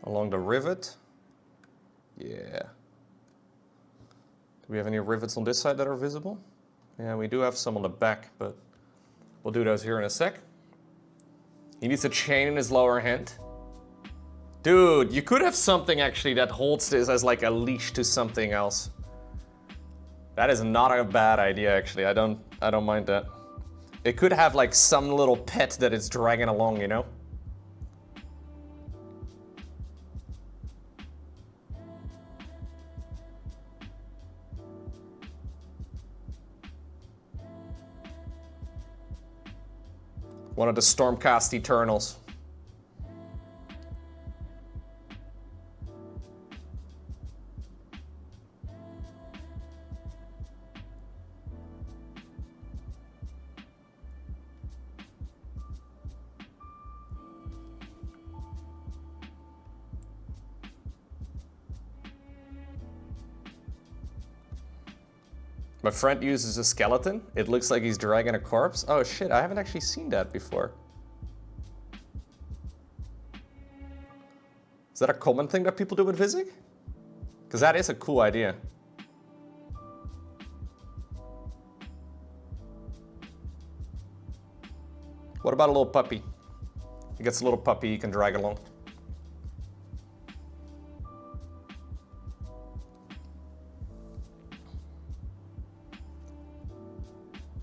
Along the rivet. Yeah. Do we have any rivets on this side that are visible? Yeah, we do have some on the back, but we'll do those here in a sec. He needs a chain in his lower hand. Dude, you could have something actually that holds this as like a leash to something else. That is not a bad idea actually. I don't mind that. It could have like some little pet that it's dragging along, you know? One of the Stormcast Eternals. My friend uses a skeleton. It looks like he's dragging a corpse. Oh shit, I haven't actually seen that before. Is that a common thing that people do with Vizzik? Because that is a cool idea. What about a little puppy? He gets a little puppy he can drag along.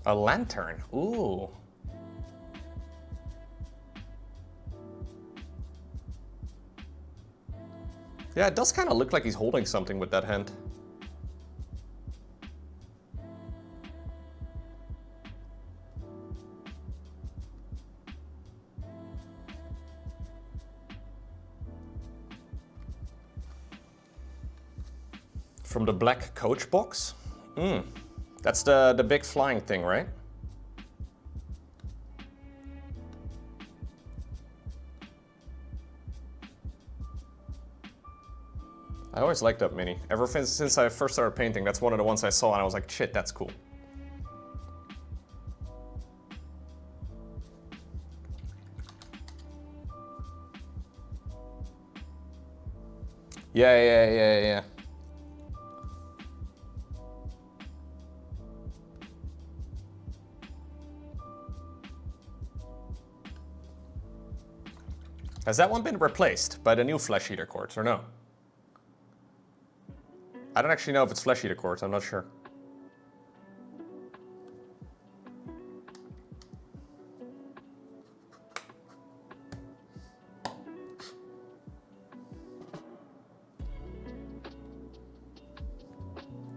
A lantern, ooh. Yeah, it does kind of look like he's holding something with that hand. From the black coach box? That's the big flying thing, right? I always liked that mini. Ever since I first started painting, that's one of the ones I saw and I was like, shit, that's cool. Yeah. Has that one been replaced by the new Flesh Eater quartz or no? I don't actually know if it's Flesh Eater quartz, I'm not sure.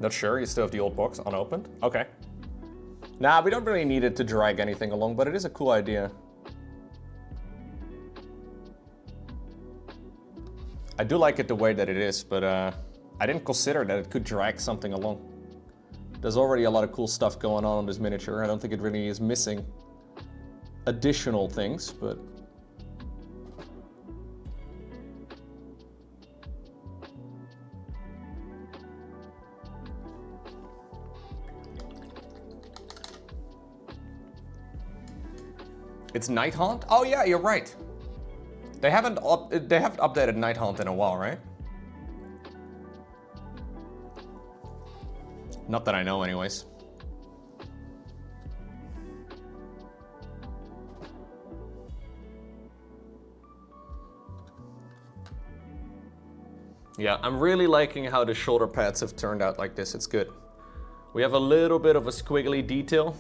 Not sure, you still have the old box unopened? Okay. Nah, we don't really need it to drag anything along, but it is a cool idea. I do like it the way that it is, but I didn't consider that it could drag something along. There's already a lot of cool stuff going on this miniature. I don't think it really is missing additional things, but... It's Night Haunt? Oh yeah, you're right. They haven't updated Night Haunt in a while, right? Not that I know anyways. Yeah, I'm really liking how the shoulder pads have turned out like this. It's good. We have a little bit of a squiggly detail.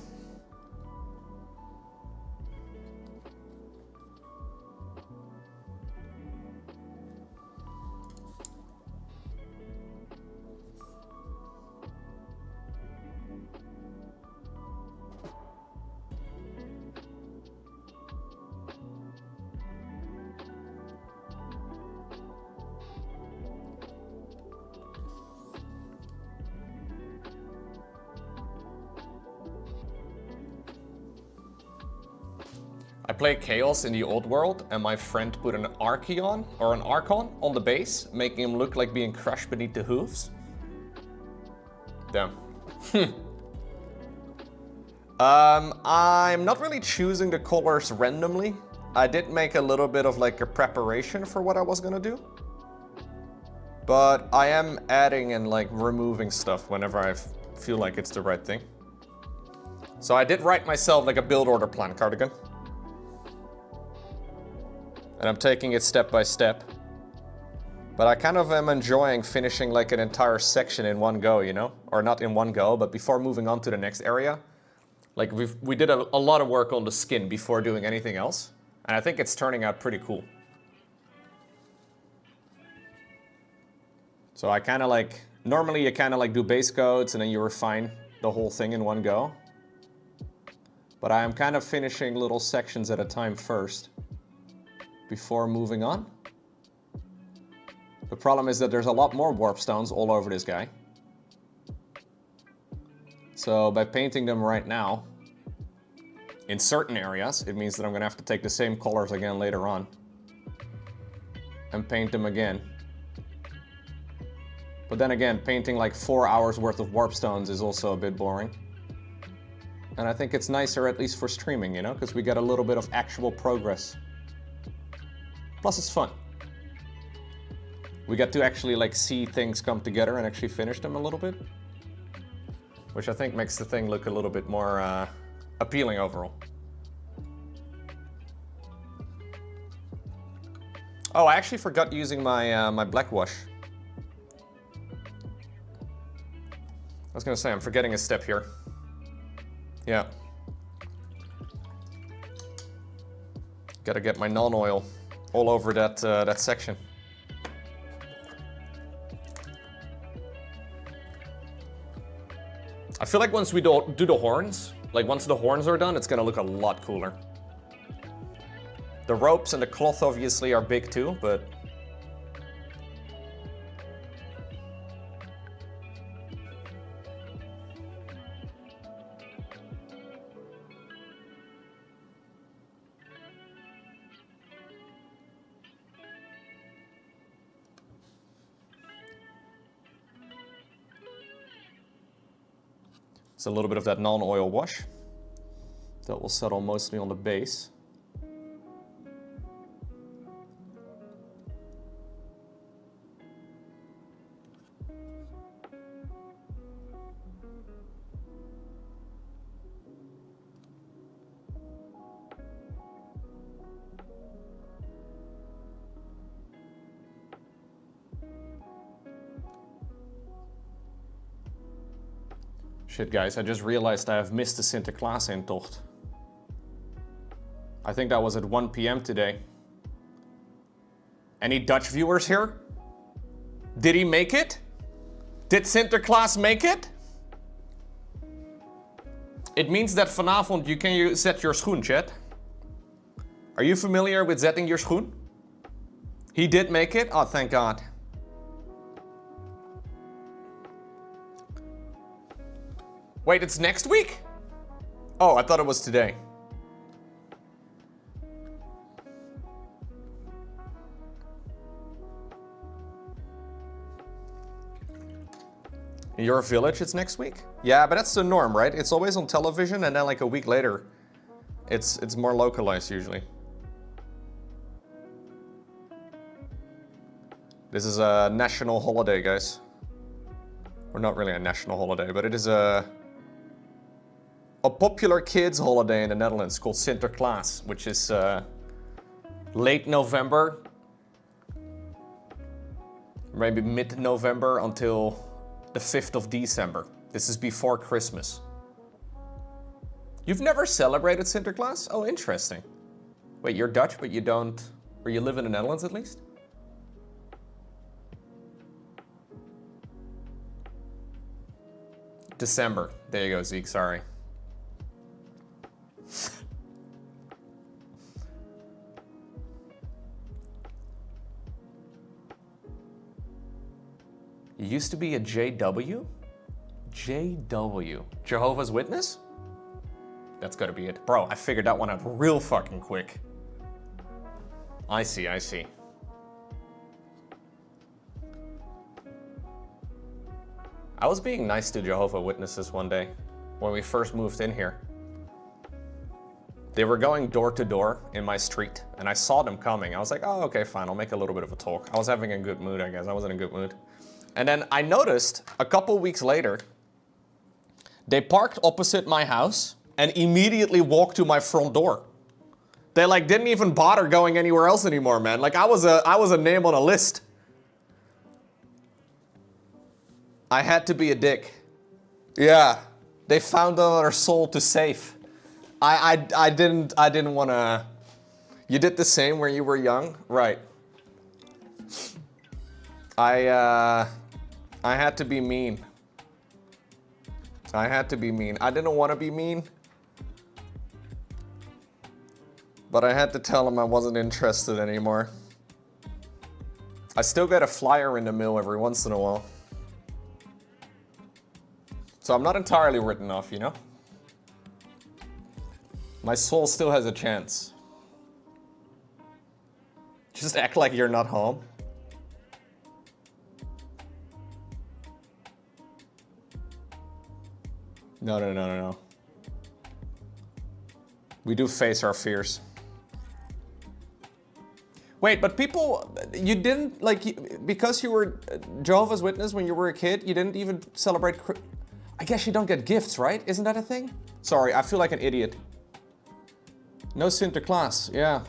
I play Chaos in the old world, and my friend put an Archeon, or an Archon, on the base, making him look like being crushed beneath the hooves. Damn. I'm not really choosing the colors randomly. I did make a little bit of like a preparation for what I was gonna do. But I am adding and like removing stuff whenever I feel like it's the right thing. So I did write myself like a build order plan, Cardigan. And I'm taking it step by step. But I kind of am enjoying finishing like an entire section in one go, you know? Or not in one go, but before moving on to the next area. Like we did a lot of work on the skin before doing anything else. And I think it's turning out pretty cool. So I kind of like, normally you kind of like do base coats and then you refine the whole thing in one go. But I am kind of finishing little sections at a time first before moving on. The problem is that there's a lot more warp stones all over this guy. So by painting them right now, in certain areas, it means that I'm gonna have to take the same colors again later on and paint them again. But then again, painting like 4 hours worth of warp stones is also a bit boring. And I think it's nicer, at least for streaming, you know, because we get a little bit of actual progress. Plus it's fun. We get to actually like see things come together and actually finish them a little bit. Which I think makes the thing look a little bit more appealing overall. Oh, I actually forgot using my my black wash. I was gonna say, I'm forgetting a step here. Yeah. Gotta get my non-oil all over that, that section. I feel like once we do the horns, like once the horns are done, it's gonna look a lot cooler. The ropes and the cloth obviously are big too, but... It's a little bit of that non-oil wash. That will settle mostly on the base. Shit guys, I just realized I have missed the Sinterklaas-intocht. I think that was at 1 PM today. Any Dutch viewers here? Did he make it? Did Sinterklaas make it? It means that vanavond you can zet your schoen, chat. Are you familiar with zetting your schoen? He did make it? Oh, thank God. Wait, it's next week? Oh, I thought it was today. In your village, it's next week? Yeah, but that's the norm, right? It's always on television, and then like a week later, it's more localized usually. This is a national holiday, guys. Or not really a national holiday, but it is a popular kids holiday in the Netherlands called Sinterklaas, which is late November, maybe mid-November until the 5th of December. This is before Christmas. You've never celebrated Sinterklaas? Oh, interesting. Wait, you're Dutch, but you don't, or you live in the Netherlands at least? December. There you go, Zeke, sorry. You used to be a JW? JW. Jehovah's Witness? That's gotta be it. Bro, I figured that one out real fucking quick. I see, I see. I was being nice to Jehovah's Witnesses one day when we first moved in here. They were going door to door in my street, and I saw them coming. I was like, oh, okay, fine, I'll make a little bit of a talk. I was having a good mood, I guess. I was in a good mood. And then I noticed a couple weeks later, they parked opposite my house and immediately walked to my front door. They like didn't even bother going anywhere else anymore, man. Like I was a name on a list. I had to be a dick. Yeah, they found another soul to save. I didn't want to. You did the same when you were young, right? I had to be mean. I had to be mean. I didn't want to be mean, but I had to tell him I wasn't interested anymore. I still get a flyer in the mail every once in a while. So I'm not entirely written off, you know? My soul still has a chance. Just act like you're not home. No. We do face our fears. Wait, but people, you didn't, like, because you were Jehovah's Witness when you were a kid, you didn't even celebrate, I guess you don't get gifts, right? Isn't that a thing? Sorry, I feel like an idiot. No Sinterklaas, yeah.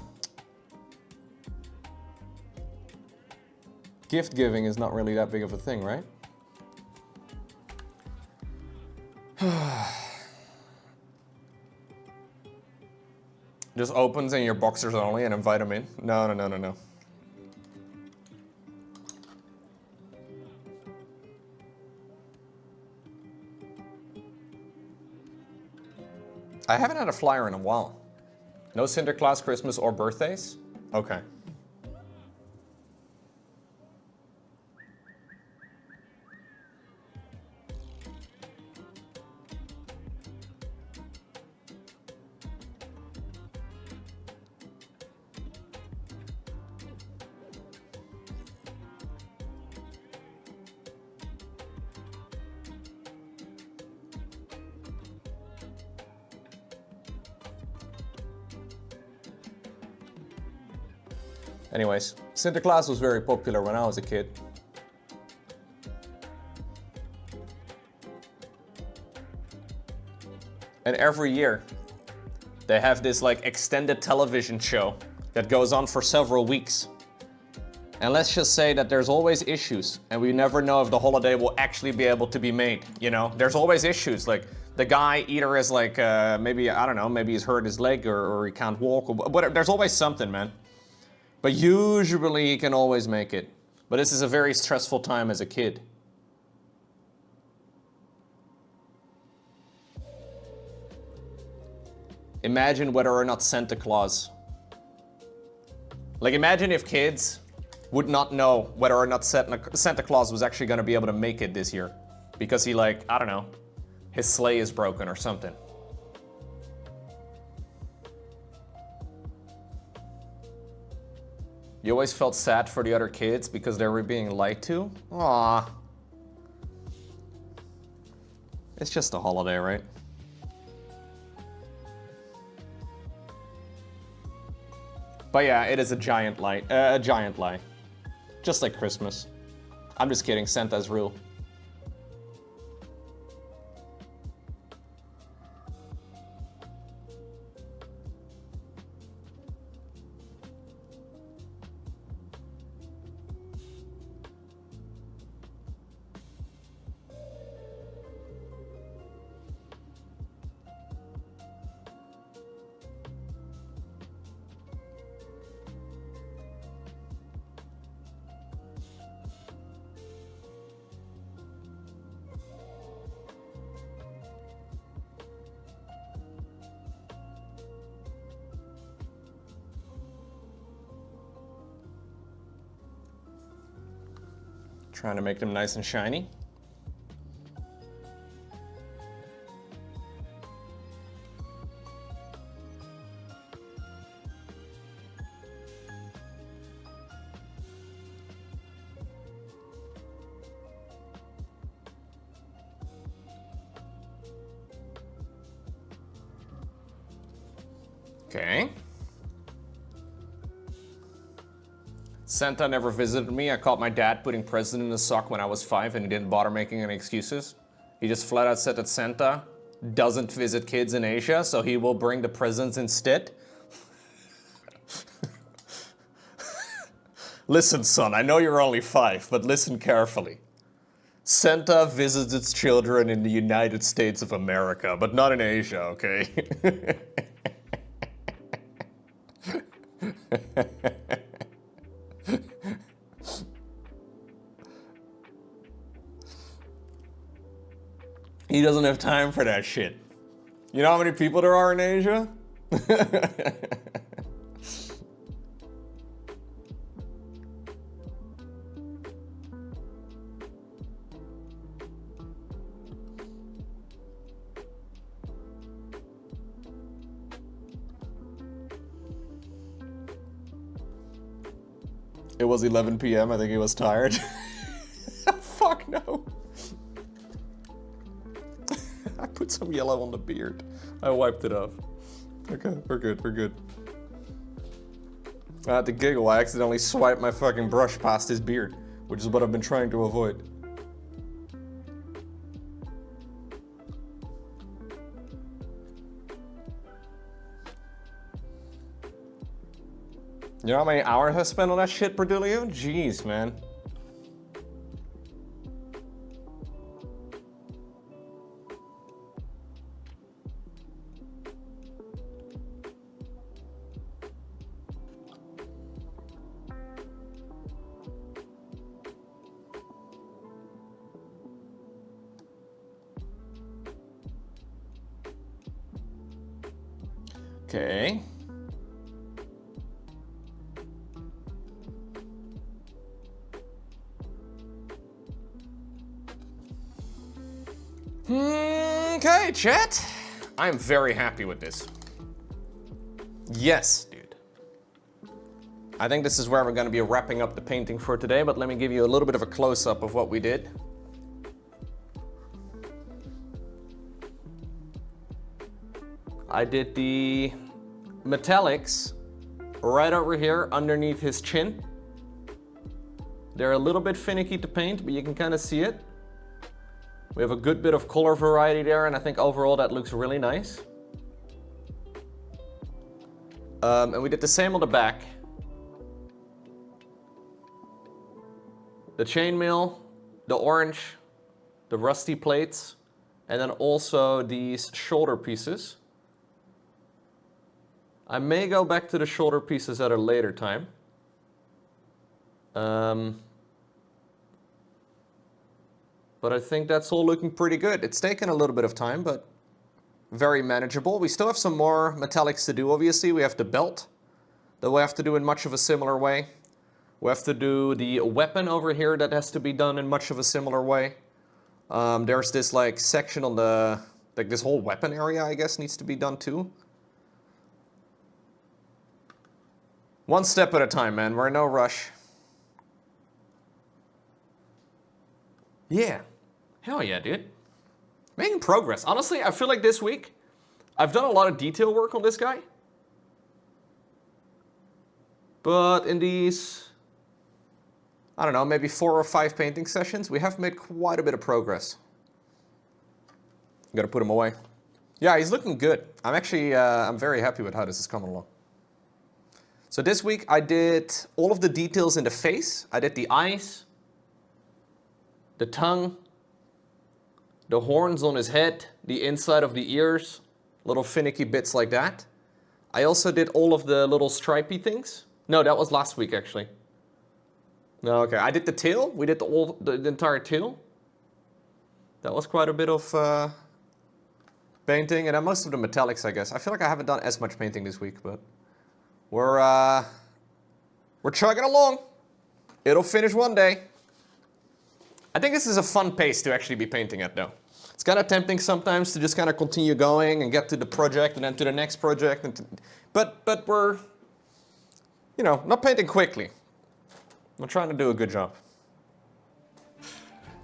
Gift giving is not really that big of a thing, right? Just opens in your boxers only and invite them in? No. I haven't had a flyer in a while. No Sinterklaas, Christmas, or birthdays? Okay. Anyways, Sinterklaas was very popular when I was a kid. And every year, they have this like extended television show that goes on for several weeks. And let's just say that there's always issues, and we never know if the holiday will actually be able to be made, you know? There's always issues, like the guy either is like, maybe, I don't know, maybe he's hurt his leg or he can't walk, or whatever. There's always something, man. But usually he can always make it. But this is a very stressful time as a kid. Imagine whether or not Santa Claus. Like imagine if kids would not know whether or not Santa Claus was actually gonna be able to make it this year. Because he like, I don't know, his sleigh is broken or something. You always felt sad for the other kids because they were being lied to? Aww. It's just a holiday, right? But yeah, it is a giant lie. Just like Christmas. I'm just kidding, Santa's real. Trying to make them nice and shiny. Okay. Santa never visited me. I caught my dad putting presents in a sock when I was 5 and he didn't bother making any excuses. He just flat out said that Santa doesn't visit kids in Asia, so he will bring the presents instead. Listen, son, I know you're only 5, but listen carefully. Santa visits its children in the United States of America, but not in Asia, okay? He doesn't have time for that shit. You know how many people there are in Asia? It was 11 p.m. I think he was tired. Fuck no. I put some yellow on the beard. I wiped it off. Okay, we're good, we're good. I had to giggle. I accidentally swiped my fucking brush past his beard, which is what I've been trying to avoid. You know how many hours I spent on that shit, Berdulio? Jeez, man. Okay. Okay, chat. I'm very happy with this. Yes, dude. I think this is where we're going to be wrapping up the painting for today, but let me give you a little bit of a close-up of what we did. I did the metallics right over here underneath his chin. They're a little bit finicky to paint, but you can kind of see it. We have a good bit of color variety there, and I think overall that looks really nice. And we did the same on the back. The chainmail, the orange, the rusty plates, and then also these shoulder pieces. I may go back to the shoulder pieces at a later time. But I think that's all looking pretty good. It's taken a little bit of time, but very manageable. We still have some more metallics to do, obviously. We have the belt that we have to do in much of a similar way. We have to do the weapon over here that has to be done in much of a similar way. There's this like section on the, like this whole weapon area, I guess, needs to be done too. One step at a time, man. We're in no rush. Yeah. Hell yeah, dude. Making progress. Honestly, I feel like this week, I've done a lot of detail work on this guy. But in these, I don't know, maybe 4 or 5 painting sessions, we have made quite a bit of progress. Gotta put him away. Yeah, he's looking good. I'm actually, I'm very happy with how this is coming along. So this week I did all of the details in the face. I did the eyes, the tongue, the horns on his head, the inside of the ears, little finicky bits like that. I also did all of the little stripy things. No, that was last week actually. No, okay. I did the tail. We did the entire tail. That was quite a bit of painting, and then most of the metallics, I guess. I feel like I haven't done as much painting this week, but we're chugging along. It'll finish one day. I think this is a fun pace to actually be painting at, though. It's kind of tempting sometimes to just kind of continue going and get to the project and then to the next project. And but we're, you know, not painting quickly. We're trying to do a good job.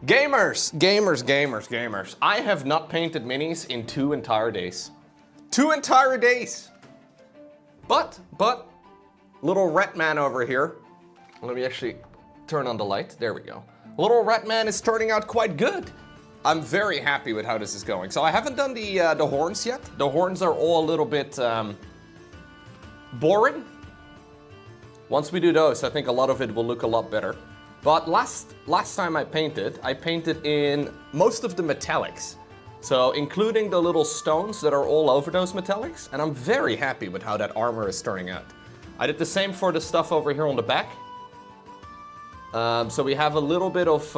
Gamers, gamers, gamers, gamers. I have not painted minis in 2 entire days. 2 entire days! But, little rat man over here. Let me actually turn on the light. There we go. Little rat man is turning out quite good. I'm very happy with how this is going. So I haven't done the horns yet. The horns are all a little bit boring. Once we do those, I think a lot of it will look a lot better. But last time I painted in most of the metallics. So including the little stones that are all over those metallics. And I'm very happy with how that armor is turning out. I did the same for the stuff over here on the back. So we have a little bit of,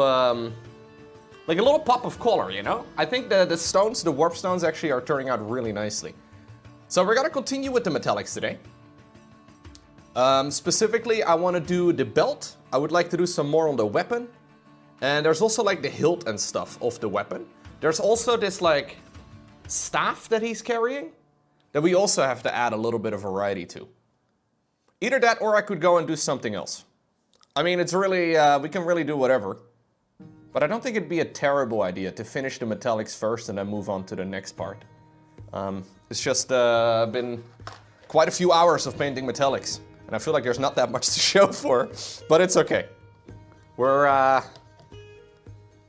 like a little pop of color, you know? I think the stones, the warp stones actually are turning out really nicely. So we're gonna continue with the metallics today. Specifically, I wanna do the belt. I would like to do some more on the weapon. And there's also like the hilt and stuff of the weapon. There's also this like staff that he's carrying that we also have to add a little bit of variety to. Either that or I could go and do something else. I mean, it's really, we can really do whatever. But I don't think it'd be a terrible idea to finish the metallics first and then move on to the next part. It's just been quite a few hours of painting metallics. And I feel like there's not that much to show for, but it's okay. We're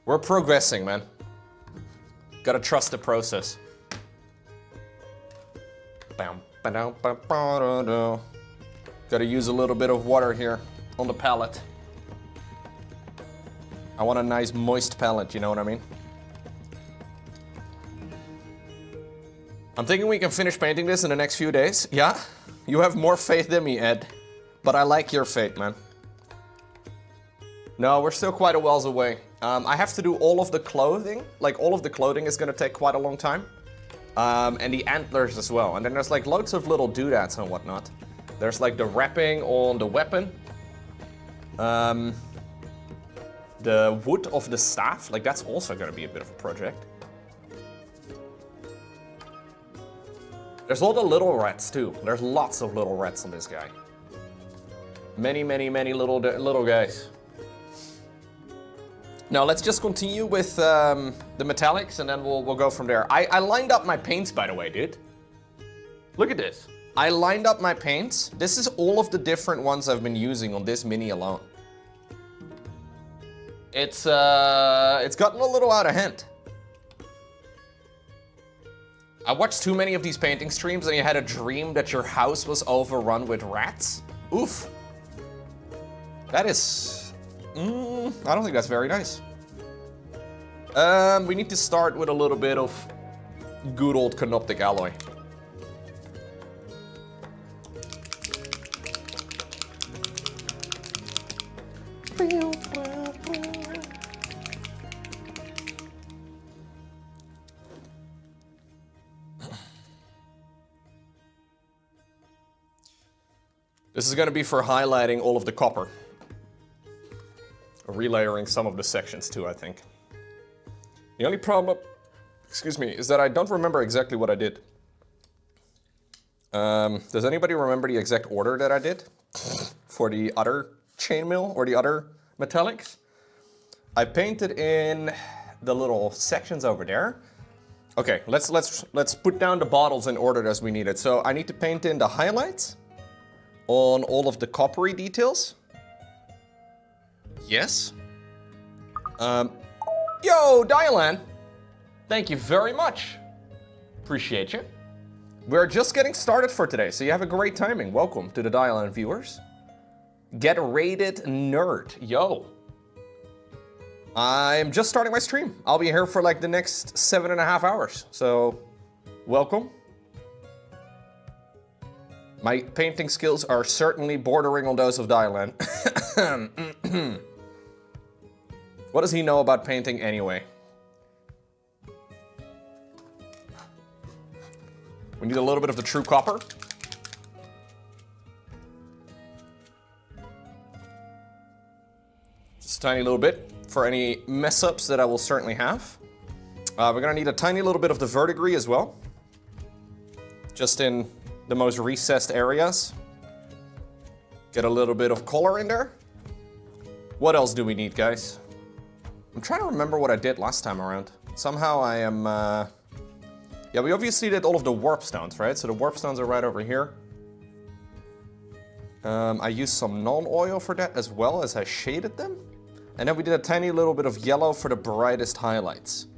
progressing, man. Gotta trust the process. Gotta use a little bit of water here on the palette. I want a nice moist palette, you know what I mean? I'm thinking we can finish painting this in the next few days. Yeah? You have more faith than me, Ed. But I like your faith, man. No, we're still quite a ways away. I have to do all of the clothing. Like, all of the clothing is gonna take quite a long time. And the antlers as well. And then there's like loads of little doodads and whatnot. There's like the wrapping on the weapon. The wood of the staff, like that's also gonna be a bit of a project. There's all the little rats too. There's lots of little rats on this guy. Many little guys. Now let's just continue with the metallics and then we'll go from there. I lined up my paints, by the way, dude. Look at this. I lined up my paints. This is all of the different ones I've been using on this mini alone. It's gotten a little out of hand. I watched too many of these painting streams and you had a dream that your house was overrun with rats. Oof. That is... I don't think that's very nice. We need to start with a little bit of good old canoptic alloy. This is going to be for highlighting all of the copper. Relayering some of the sections too, I think. The only problem, excuse me, is that I don't remember exactly what I did. Does anybody remember the exact order that I did for the other chainmail or the other metallics? I painted in the little sections over there. Okay, let's put down the bottles in order as we need it. So I need to paint in the highlights on all of the coppery details. Yes. Yo, Dylan! Thank you very much. Appreciate you. We're just getting started for today, so you have a great timing. Welcome to the Dylan viewers. Get rated nerd. Yo. I'm just starting my stream. I'll be here for like the next 7.5 hours, so welcome. My painting skills are certainly bordering on those of Dylan. What does he know about painting anyway? We need a little bit of the true copper. Just a tiny little bit for any mess ups that I will certainly have. We're gonna need a tiny little bit of the verdigris as well. Just in the most recessed areas. Get a little bit of color in there. What else do we need, guys? I'm trying to remember what I did last time around. Somehow I am, yeah, we obviously did all of the warp stones, right? So the warp stones are right over here. I used some non-oil for that as well as I shaded them. And then we did a tiny little bit of yellow for the brightest highlights.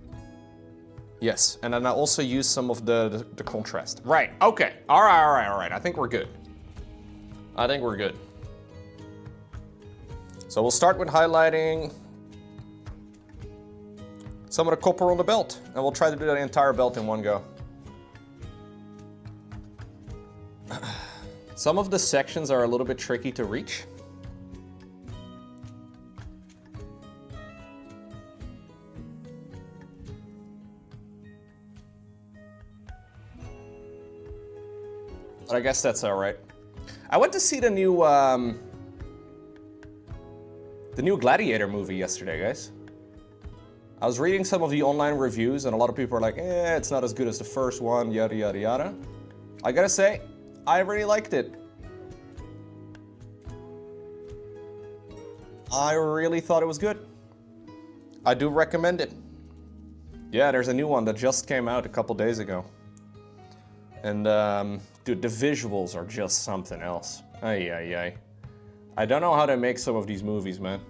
Yes, and then I also used some of the contrast. Right, okay, all right. I think we're good. So we'll start with highlighting some of the copper on the belt, and we'll try to do the entire belt in one go. Some of the sections are a little bit tricky to reach. But I guess that's all right. I went to see the new Gladiator movie yesterday, guys. I was reading some of the online reviews, and a lot of people are like, it's not as good as the first one, yada, yada, yada. I gotta say, I really liked it. I really thought it was good. I do recommend it. Yeah, there's a new one that just came out a couple days ago. And, dude, the visuals are just something else. Ay. I don't know how they make some of these movies, man.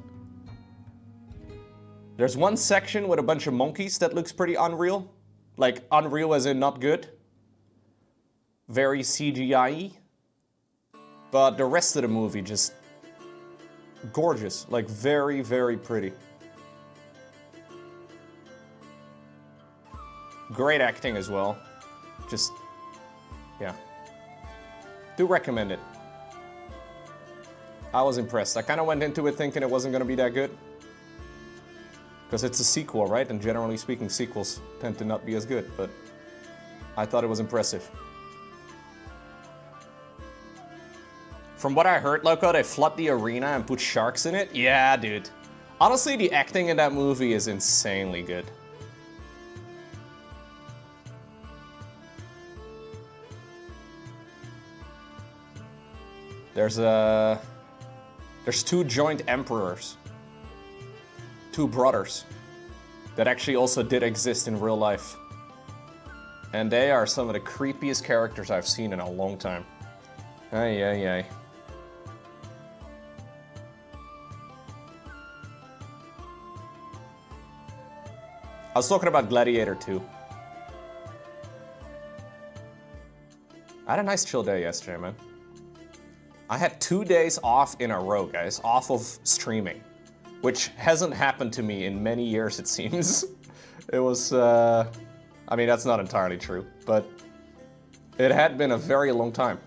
There's one section with a bunch of monkeys that looks pretty unreal. Like, unreal as in not good. Very CGI-y. But the rest of the movie just gorgeous. Like, very, very pretty. Great acting as well. Just, yeah. Do recommend it. I was impressed. I kind of went into it thinking it wasn't going to be that good. Because it's a sequel, right? And generally speaking, sequels tend to not be as good, but I thought it was impressive. From what I heard, Lowko, they flood the arena and put sharks in it. Yeah, dude. Honestly, the acting in that movie is insanely good. There's two joint emperors. Two brothers that actually also did exist in real life. And they are some of the creepiest characters I've seen in a long time. Ay. I was talking about Gladiator 2. I had a nice chill day yesterday, man. I had 2 days off in a row, guys, off of streaming. Which hasn't happened to me in many years, it seems. It was, I mean, that's not entirely true, but it had been a very long time.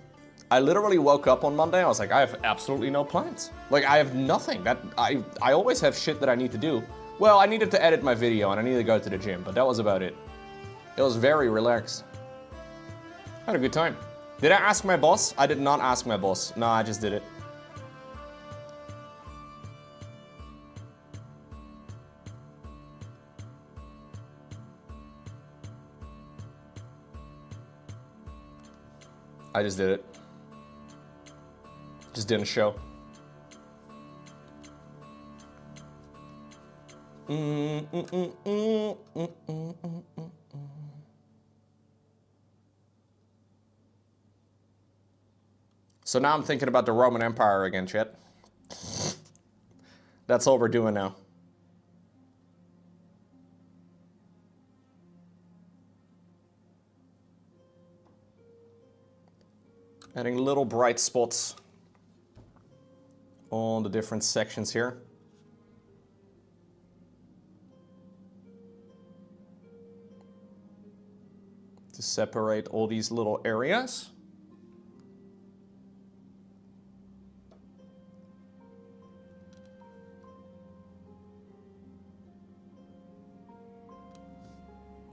I literally woke up on Monday, I was like, I have absolutely no plans. Like, I have nothing. I always have shit that I need to do. Well, I needed to edit my video and I needed to go to the gym, but that was about it. It was very relaxed. I had a good time. Did I ask my boss? I did not ask my boss. No, I just did it. I just did it. Just didn't show. So now I'm thinking about the Roman Empire again, chat. That's all we're doing now. Adding little bright spots on the different sections here. To separate all these little areas.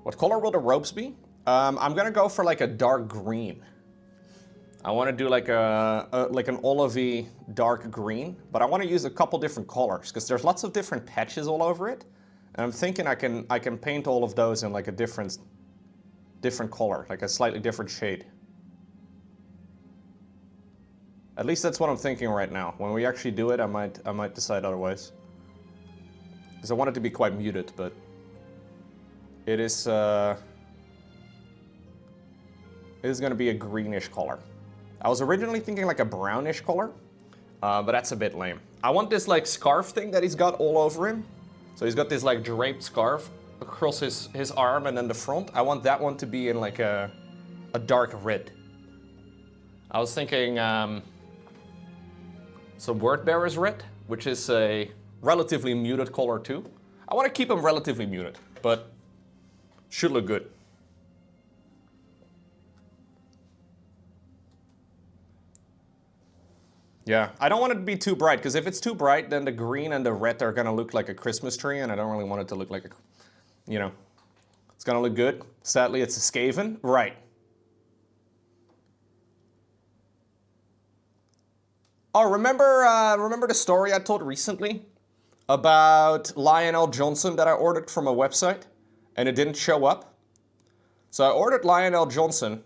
What color will the robes be? I'm gonna go for like a dark green. I want to do like an olivey dark green, but I want to use a couple different colors because there's lots of different patches all over it, and I'm thinking I can paint all of those in like a different color, like a slightly different shade. At least that's what I'm thinking right now. When we actually do it, I might decide otherwise. Because I want it to be quite muted, but it is going to be a greenish color. I was originally thinking like a brownish color, but that's a bit lame. I want this like scarf thing that he's got all over him. So he's got this like draped scarf across his arm and then the front. I want that one to be in like a dark red. I was thinking some Word Bearer's red, which is a relatively muted color too. I want to keep them relatively muted, but should look good. Yeah, I don't want it to be too bright, because if it's too bright, then the green and the red are gonna look like a Christmas tree, and I don't really want it to look like a, you know, it's gonna look good. Sadly, it's a Skaven, right. Oh, remember the story I told recently about Lionel Johnson that I ordered from a website, and it didn't show up? So I ordered Lionel Johnson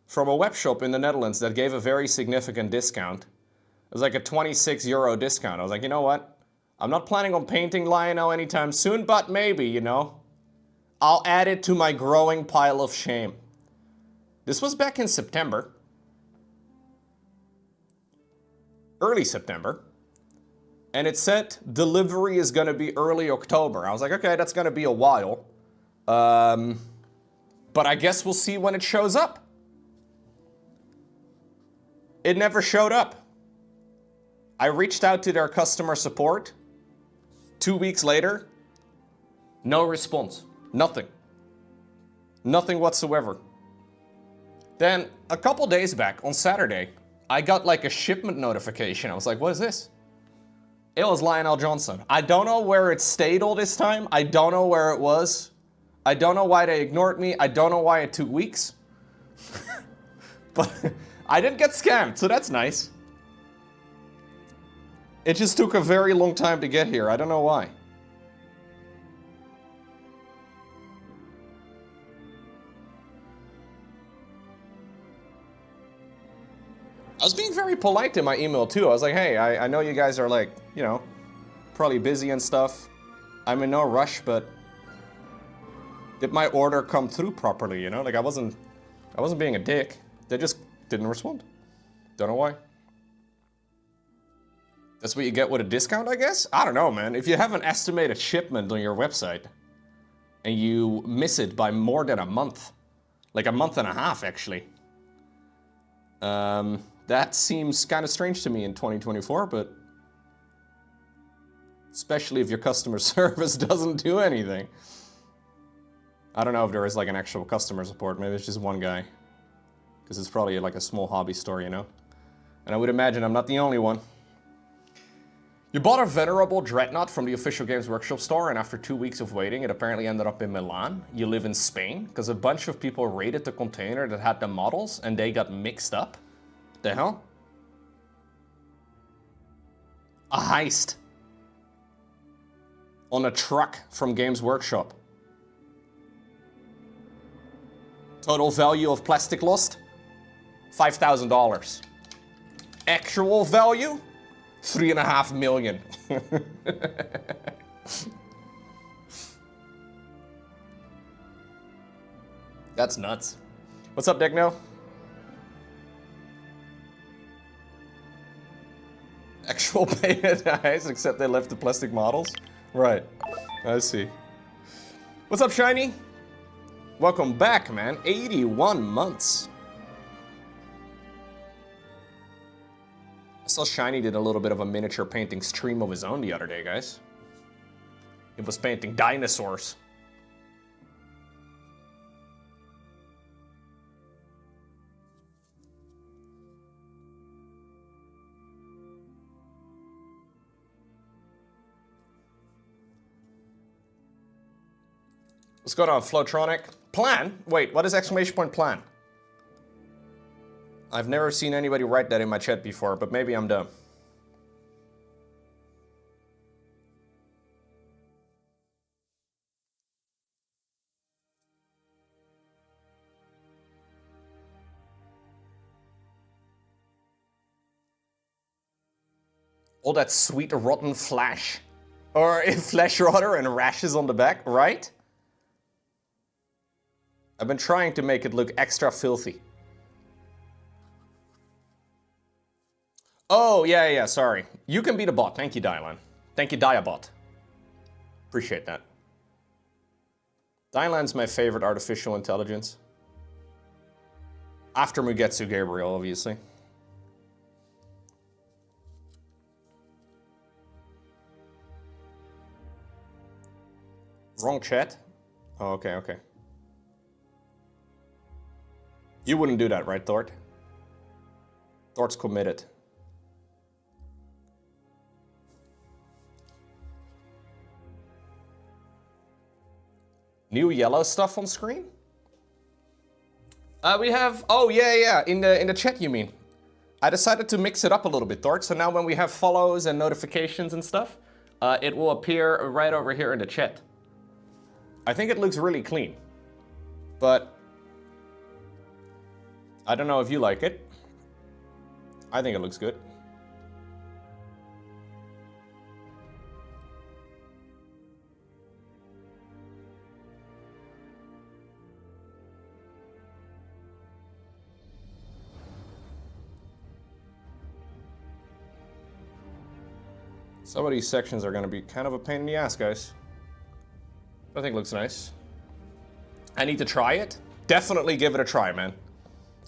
from a web shop in the Netherlands that gave a very significant discount. It was like a 26 euro discount. I was like, you know what? I'm not planning on painting Lionel anytime soon, but maybe, you know. I'll add it to my growing pile of shame. This was back in September. Early September. And it said delivery is going to be early October. I was like, okay, that's going to be a while. But I guess we'll see when it shows up. It never showed up. I reached out to their customer support. 2 weeks later, no response. Nothing. Nothing whatsoever. Then, a couple days back, on Saturday, I got like a shipment notification. I was like, what is this? It was Lionel Johnson. I don't know where it stayed all this time. I don't know where it was. I don't know why they ignored me. I don't know why it took weeks. But I didn't get scammed, so that's nice. It just took a very long time to get here. I don't know why. I was being very polite in my email too. I was like, hey, I know you guys are like, you know, probably busy and stuff. I'm in no rush, but did my order come through properly, you know? Like I wasn't being a dick. They just didn't respond. Don't know why. That's what you get with a discount, I guess? I don't know, man. If you have an estimated shipment on your website and you miss it by more than a month, like a month and a half, actually, that seems kind of strange to me in 2024, but especially if your customer service doesn't do anything. I don't know if there is like an actual customer support. Maybe it's just one guy, because it's probably like a small hobby store, you know? And I would imagine I'm not the only one. You bought a venerable dreadnought from the official Games Workshop store, and after 2 weeks of waiting, it apparently ended up in Milan. You live in Spain, because a bunch of people raided the container that had the models, and they got mixed up. What the hell? A heist. On a truck from Games Workshop. Total value of plastic lost? $5,000. Actual value? 3.5 million. That's nuts. What's up, Gnaw? Actual painted eyes, except they left the plastic models? Right. I see. What's up, Shiny? Welcome back, man. 81 months. I saw Shiny did a little bit of a miniature painting stream of his own the other day, guys. He was painting dinosaurs. What's going on, Flowtronic? Plan? Wait, what is exclamation point plan? I've never seen anybody write that in my chat before, but maybe I'm dumb. All that sweet rotten flash. Or flesh rather, and rashes on the back, right? I've been trying to make it look extra filthy. Oh, yeah, sorry. You can be the bot. Thank you, Dylan. Thank you, Diabot. Appreciate that. Dylan's my favorite artificial intelligence. After Mugetsu Gabriel, obviously. Wrong chat? Oh, okay. You wouldn't do that, right, Thort? Thort's committed. New yellow stuff on screen? We have, oh yeah, in the chat you mean. I decided to mix it up a little bit, Thort, so now when we have follows and notifications and stuff, it will appear right over here in the chat. I think it looks really clean, but I don't know if you like it. I think it looks good. Some of these sections are going to be kind of a pain in the ass, guys. I think it looks nice. I need to try it. Definitely give it a try, man.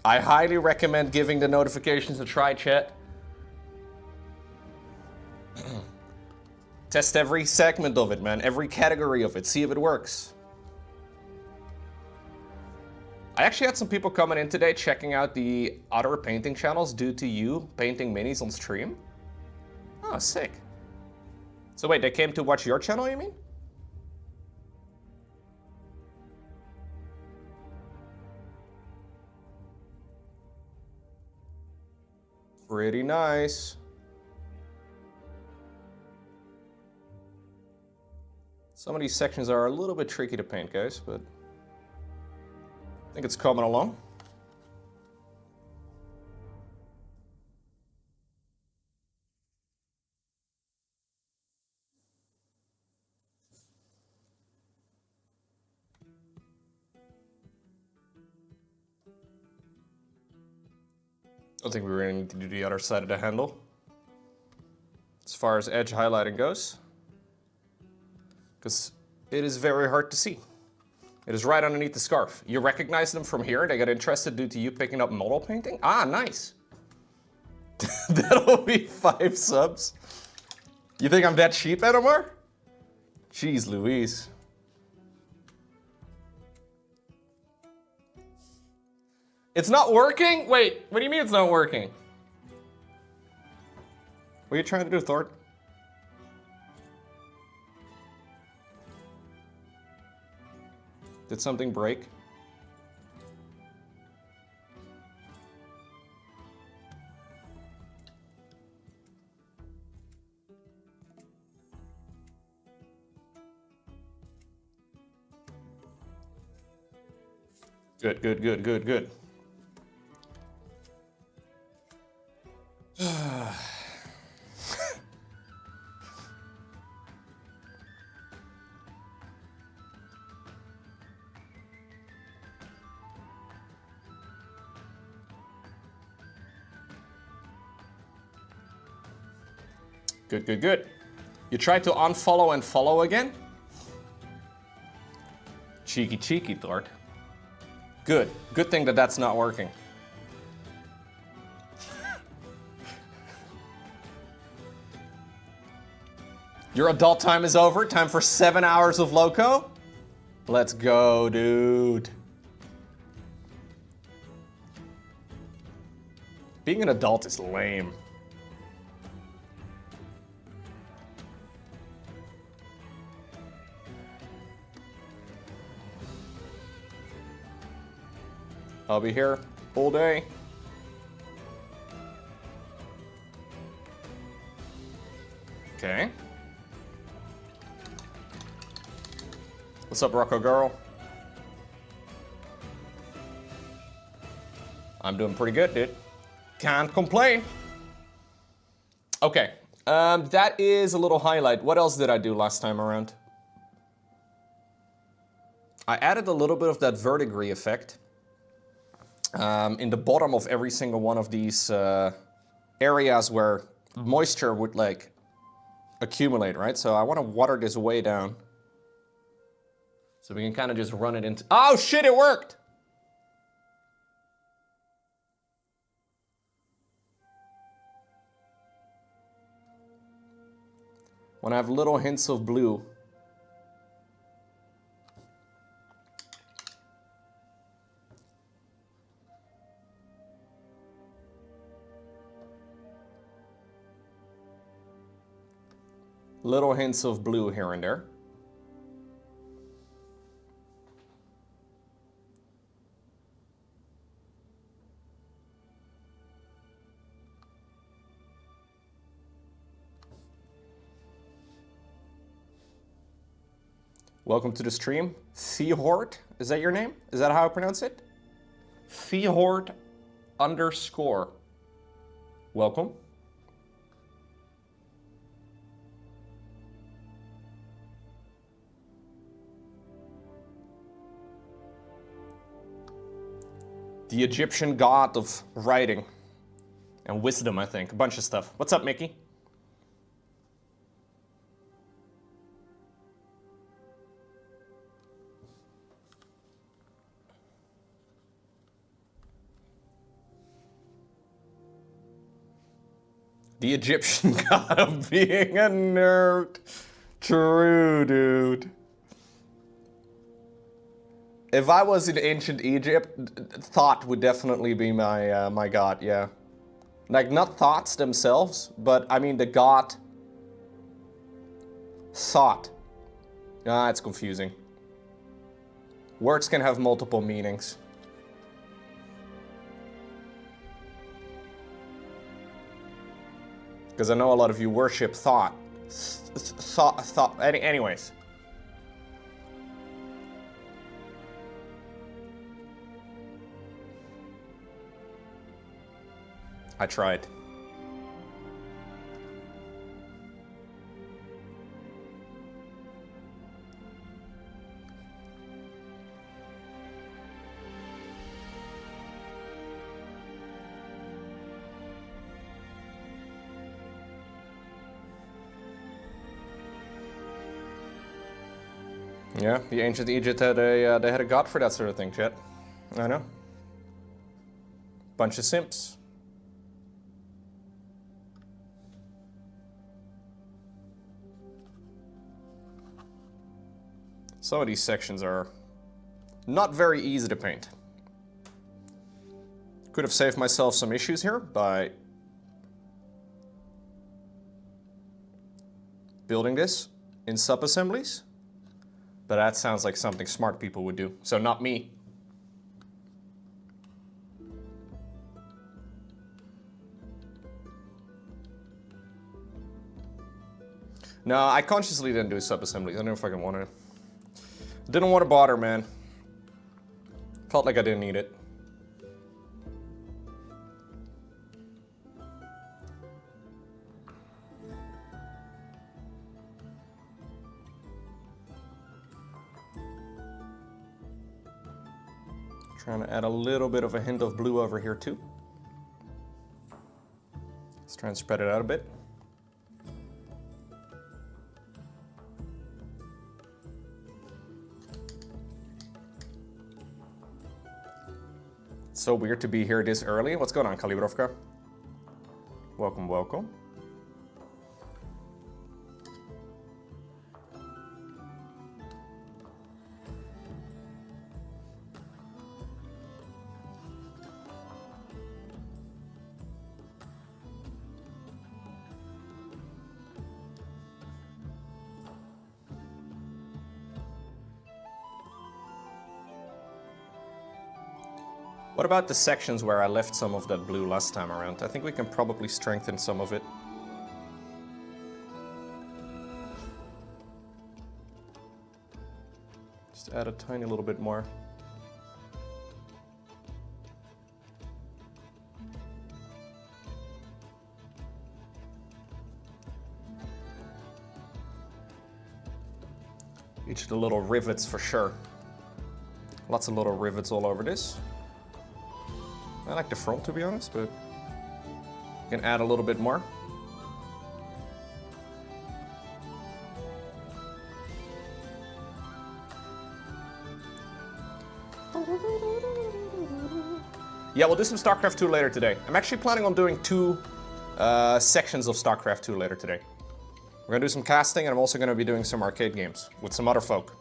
I highly recommend giving the notifications a try, chat. Test every segment of it, man. Every category of it. See if it works. I actually had some people coming in today checking out the other painting channels due to you painting minis on stream. Oh, sick. So wait, they came to watch your channel, you mean? Pretty nice. Some of these sections are a little bit tricky to paint, guys, but I think it's coming along. I think we really need to do the other side of the handle. As far as edge highlighting goes. Because it is very hard to see. It is right underneath the scarf. You recognize them from here. They got interested due to you picking up model painting. Ah, nice. That'll be 5 subs. You think I'm that cheap, Edomar? Jeez Louise. It's not working? Wait, what do you mean it's not working? What are you trying to do, Thort? Did something break? Good. Good. You tried to unfollow and follow again? Cheeky, Thort. Good thing that that's not working. Your adult time is over. Time for 7 hours of Lowko. Let's go, dude. Being an adult is lame. I'll be here all day. Okay. What's up, Rocco girl? I'm doing pretty good, dude. Can't complain. Okay, that is a little highlight. What else did I do last time around? I added a little bit of that verdigris effect in the bottom of every single one of these areas where moisture would like accumulate, right? So I want to water this way down. So we can kind of just run it into... Oh shit, it worked! When I have little hints of blue. Little hints of blue here and there. Welcome to the stream. Theehort, is that your name? Is that how I pronounce it? Theehort _ Welcome. The Egyptian god of writing and wisdom, I think. A bunch of stuff. What's up, Mickey? The Egyptian god of being a nerd. True, dude. If I was in ancient Egypt, thought would definitely be my my god, yeah. Like, not thoughts themselves, but I mean the god thought. Ah, it's confusing. Words can have multiple meanings. Because I know a lot of you worship thought. Anyways. I tried. Yeah, the ancient Egypt had they had a god for that sort of thing, chat. I know. Bunch of simps. Some of these sections are not very easy to paint. Could have saved myself some issues here by building this in sub-assemblies. But that sounds like something smart people would do. So not me. No, I consciously didn't do sub-assemblies. I didn't fucking want to. Didn't want to bother, man. Felt like I didn't need it. Trying to add a little bit of a hint of blue over here too. Let's try and spread it out a bit. So weird to be here this early. What's going on, Kalibrovka? Welcome, welcome. What about the sections where I left some of that blue last time around? I think we can probably strengthen some of it. Just add a tiny little bit more. Each of the little rivets for sure. Lots of little rivets all over this. I like the front, to be honest, but You can add a little bit more. Yeah, we'll do some StarCraft 2 later today. I'm actually planning on doing 2 sections of StarCraft 2 later today. We're gonna do some casting, and I'm also gonna be doing some arcade games with some other folk.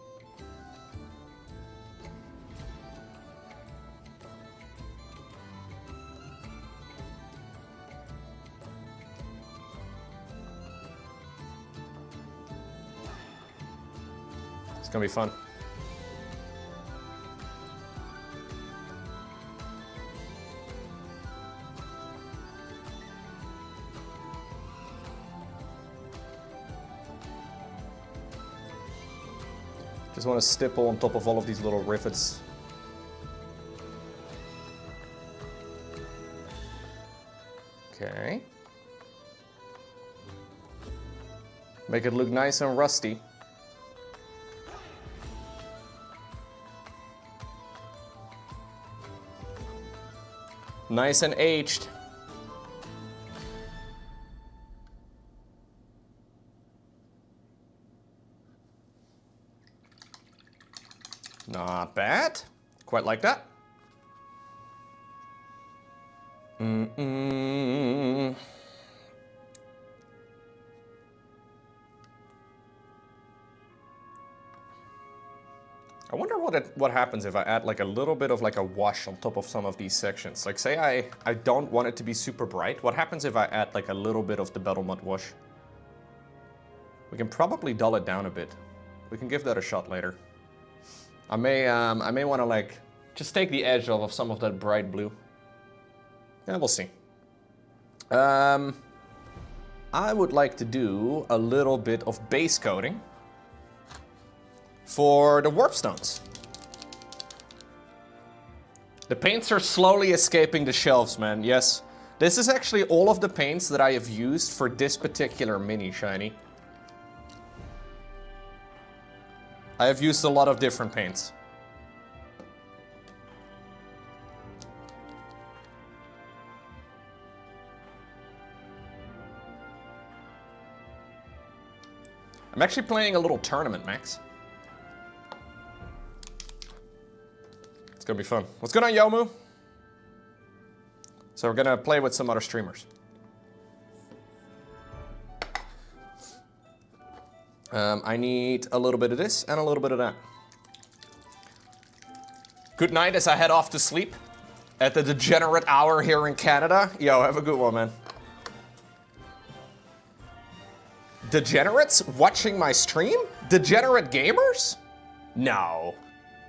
It's gonna be fun. Just want to stipple on top of all of these little rivets. Okay. Make it look nice and rusty. Nice and aged. Not bad. Quite like that. I wonder what happens if I add like a little bit of like a wash on top of some of these sections. Like say I don't want it to be super bright. What happens if I add like a little bit of the battle mud wash? We can probably dull it down a bit. We can give that a shot later. I may want to like just take the edge off of some of that bright blue. Yeah, we'll see. I would like to do a little bit of base coating for the warp stones. The paints are slowly escaping the shelves, man. Yes, this is actually all of the paints that I have used for this particular mini shiny. I have used a lot of different paints. I'm actually playing a little tournament, Max. It's gonna be fun. What's going on, Yomu? So we're gonna play with some other streamers. I need a little bit of this and a little bit of that. Good night as I head off to sleep at the degenerate hour here in Canada. Yo, have a good one, man. Degenerates watching my stream? Degenerate gamers? No.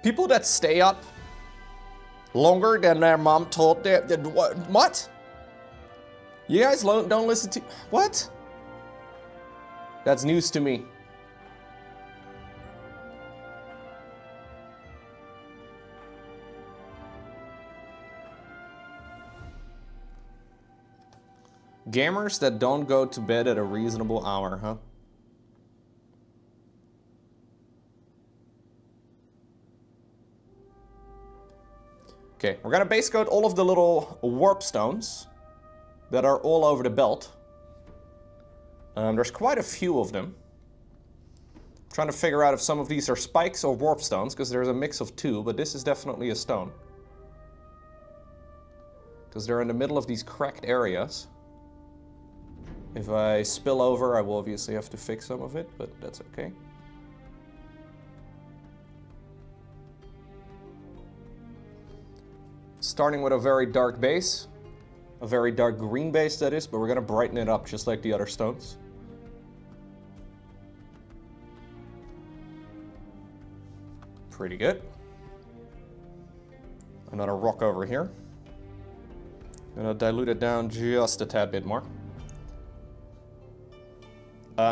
People that stay up longer than their mom told them. What? You guys don't listen to... What? That's news to me. Gamers that don't go to bed at a reasonable hour, huh? Okay, we're gonna base coat all of the little warp stones that are all over the belt. There's quite a few of them. I'm trying to figure out if some of these are spikes or warp stones, because there's a mix of two, but this is definitely a stone. Because they're in the middle of these cracked areas. If I spill over, I will obviously have to fix some of it, but that's okay. Starting with a very dark base. A very dark green base, that is, but we're gonna brighten it up just like the other stones. Pretty good. Another rock over here. Gonna dilute it down just a tad bit more.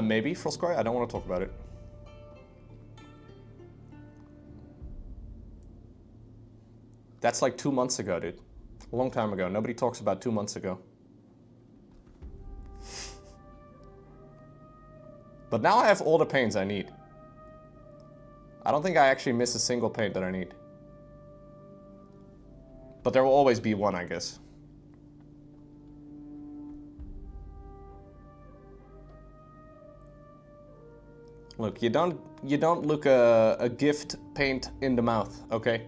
Maybe, Frostcry? I don't want to talk about it. That's like 2 months ago, dude. A long time ago. Nobody talks about 2 months ago. But now I have all the paints I need. I don't think I actually miss a single paint that I need. But there will always be one, I guess. Look, you don't look a gift paint in the mouth, okay?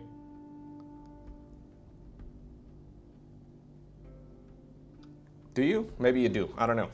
Do you? Maybe you do. I don't know.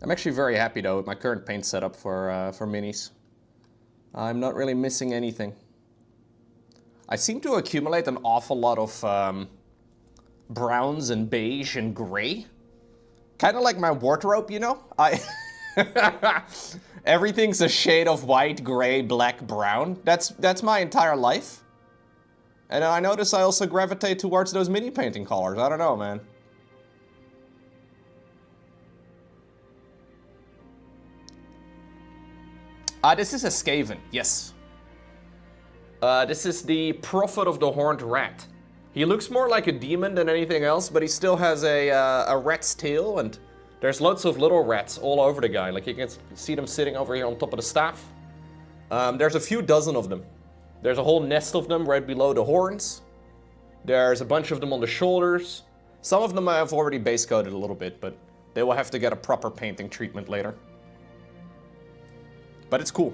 I'm actually very happy though with my current paint setup for minis. I'm not really missing anything. I seem to accumulate an awful lot of browns and beige and gray. Kind of like my wardrobe, you know? Everything's a shade of white, gray, black, brown. That's my entire life. And I notice I also gravitate towards those mini painting colors. I don't know, man. This is a Skaven, yes. This is the Prophet of the Horned Rat. He looks more like a demon than anything else, but he still has a rat's tail, and there's lots of little rats all over the guy. Like you can see them sitting over here on top of the staff. There's a few dozen of them. There's a whole nest of them right below the horns. There's a bunch of them on the shoulders. Some of them I have already base coated a little bit, but they will have to get a proper painting treatment later. But it's cool.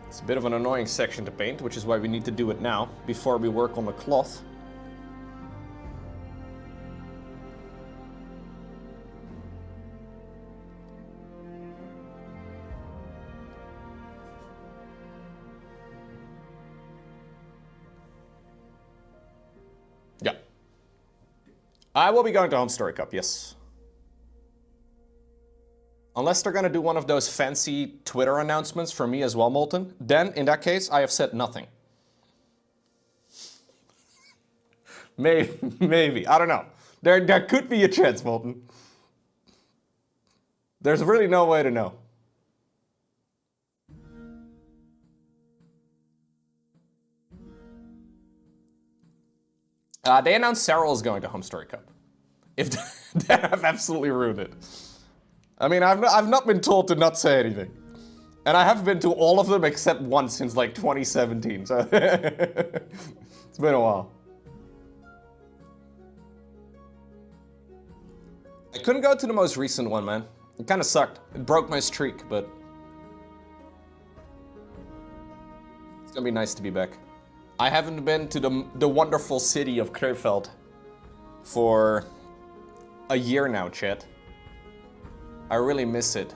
It's a bit of an annoying section to paint, which is why we need to do it now, before we work on the cloth. Yeah. I will be going to Home Story Cup, yes. Unless they're gonna do one of those fancy Twitter announcements for me as well, Molten, then in that case, I have said nothing. Maybe, I don't know. There could be a chance, Molten. There's really no way to know. They announced Sarah is going to Home Story Cup. If they have absolutely ruined it. I mean, I've not been told to not say anything. And I have been to all of them except one since like 2017, so it's been a while. I couldn't go to the most recent one, man. It kind of sucked. It broke my streak, but it's gonna be nice to be back. I haven't been to the wonderful city of Krefeld for a year now, chat. I really miss it.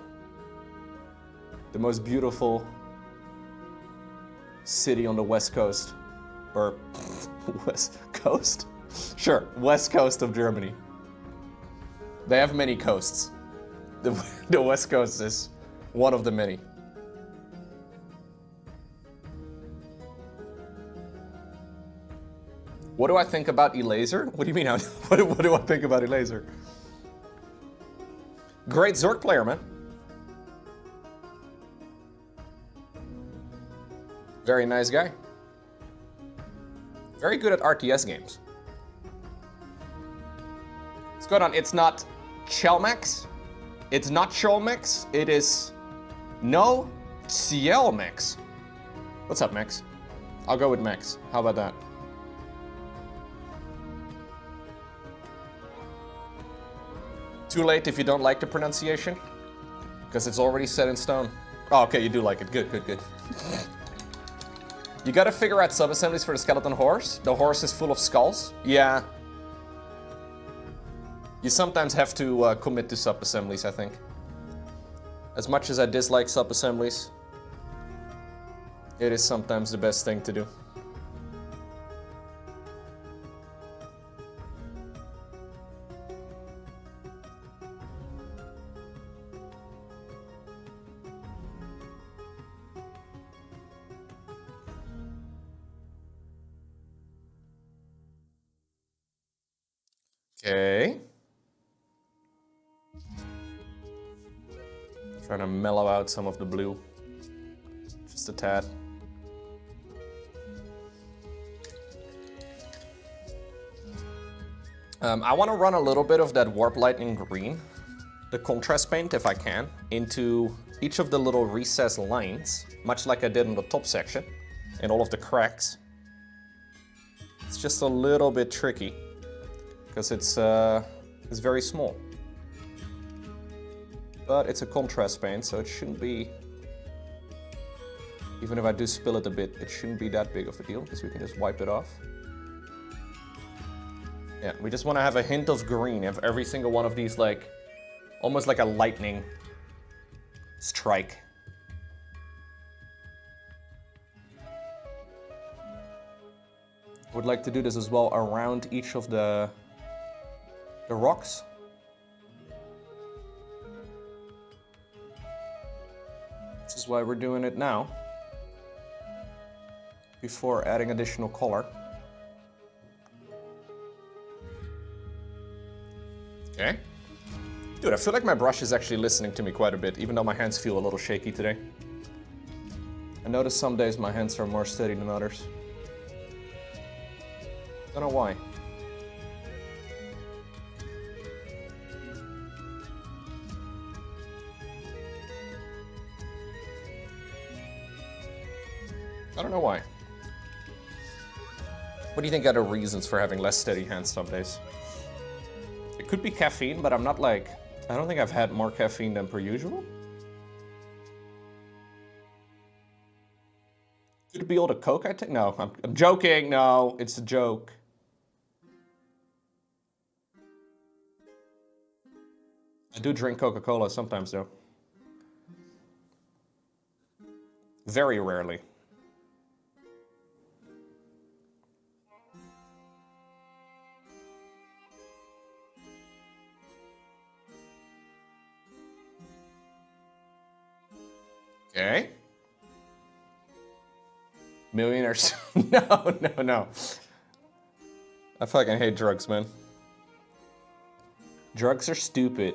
The most beautiful city on the West Coast. Or, West Coast? Sure, West Coast of Germany. They have many coasts. The West Coast is one of the many. What do I think about Elaser? What do you mean? What do I think about Elaser? Great Zork player, man. Very nice guy. Very good at RTS games. What's going on? It's not Chelmax. It's not Chelmax. It is no Cielmax. What's up, Max? I'll go with Max. How about that? Too late if you don't like the pronunciation? Because it's already set in stone. Oh, okay, you do like it. Good, good, good. You gotta figure out sub-assemblies for the skeleton horse. The horse is full of skulls. Yeah. You sometimes have to commit to sub-assemblies, I think. As much as I dislike sub-assemblies, it is sometimes the best thing to do. Okay. Trying to mellow out some of the blue. Just a tad. I want to run a little bit of that Warp Lightning Green, the contrast paint if I can, into each of the little recessed lines, much like I did in the top section, and all of the cracks. It's just a little bit tricky, because it's very small. But it's a contrast paint, so it shouldn't be, even if I do spill it a bit, it shouldn't be that big of a deal, because we can just wipe it off. Yeah, we just want to have a hint of green of every single one of these, like, almost like a lightning strike. Would like to do this as well around each of the rocks. This is why we're doing it now, before adding additional color. Okay. Dude, I feel like my brush is actually listening to me quite a bit, even though my hands feel a little shaky today. I notice some days my hands are more steady than others. Don't know why. I don't know why. What do you think are the reasons for having less steady hands some days? It could be caffeine, but I'm not like, I don't think I've had more caffeine than per usual. Could it be all the Coke I take? No, I'm joking. No, it's a joke. I do drink Coca-Cola sometimes though. Very rarely. Okay. Millionaires. No. I fucking hate drugs, man. Drugs are stupid.